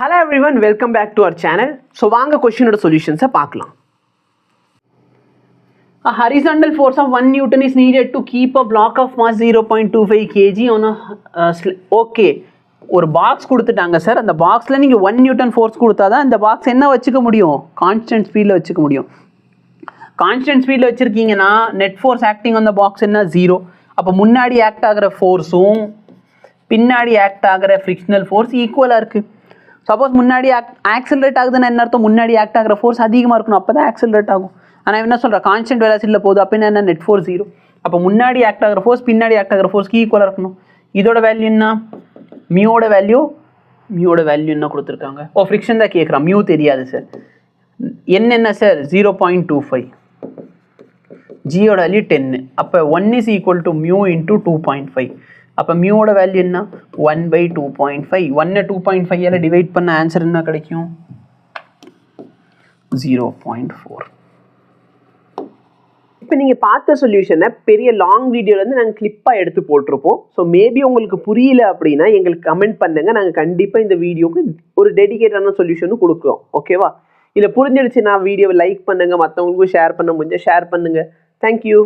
Hello everyone, welcome back to our channel. So வாங்க கொஸ்டினோட சொல்யூஷன்ஸை பார்க்கலாம். A horizontal force of 1 Newton is needed to keep a block of mass 0.25 kg on a okay. ஒரு box கொடுத்துட்டாங்க sir. அந்த பாக்ஸில் நீங்கள் 1 Newton force கொடுத்தா தான் இந்த பாக்ஸ் என்ன வச்சுக்க முடியும், கான்ஸ்டன்ட் ஸ்பீடில் வச்சுக்க முடியும். கான்ஸ்டன்ட் ஸ்பீடில் வச்சுருக்கீங்கன்னா net force acting on the box என்ன 0. அப்போ முன்னாடி ஆக்ட் ஆகிற ஃபோர்ஸும் பின்னாடி ஆக்ட் ஆகிற ஃப்ரிக்ஷனல் ஃபோர்ஸ் ஈக்குவலாக இருக்குது. சப்போஸ் முன்னாடி ஆக்சிலரேட் ஆகுதுன்னா என்ன அர்த்தம், முன்னாடி ஆக்ட் ஆகிற ஃபோர்ஸ் அதிகமாக இருக்கணும், அப்போ தான் ஆக்சிலரேட் ஆகும். ஆனால் என்ன சொல்கிறேன், கான்ஸ்டன்ட் வெலாசிட்டியில் போகுது, அப்போ என்ன நெட் ஃபோர்ஸ் 0. அப்போ முன்னாடி ஆக்ட் ஆகிற ஃபோர்ஸ் பின்னாடி ஆக்ட் ஆகிற ஃபோர்ஸ்க்கு ஈக்குவலாக இருக்கணும். இதோட வேல்யூ என்ன, மியோட வேல்யூ என்ன கொடுத்துருக்காங்க, ஃப்ரிக்ஷன் தான் கேட்குறான், மியூ தெரியாது சார். என்ன சார் 0.25, ஜியோட வேல்யூ 10. அப்போ 1 is equal to mu into 2.5. அப்போ மியோட வேல்யூ என்ன 1/2.5. 1 2.5 டிவைட் பண்ண ஆன்சர் என்ன கிடைக்கும் 0.4. இப்போ நீங்கள் பார்த்த சொல்யூஷனை பெரிய லாங் வீடியோலேருந்து நாங்கள் கிளிப்பாக எடுத்து போட்டிருப்போம். ஸோ மேபி உங்களுக்கு புரியல அப்படின்னா எங்களுக்கு கமெண்ட் பண்ணுங்கள், நாங்கள் கண்டிப்பாக இந்த வீடியோக்கு ஒரு டெடிகேட்டான சொல்யூஷனும் கொடுக்குறோம். ஓகேவா? இதில் புரிஞ்சிடுச்சுன்னா வீடியோவை லைக் பண்ணுங்கள், மற்றவங்களுக்கும் ஷேர் பண்ண முடிஞ்சால் ஷேர் பண்ணுங்கள். தேங்க்யூ.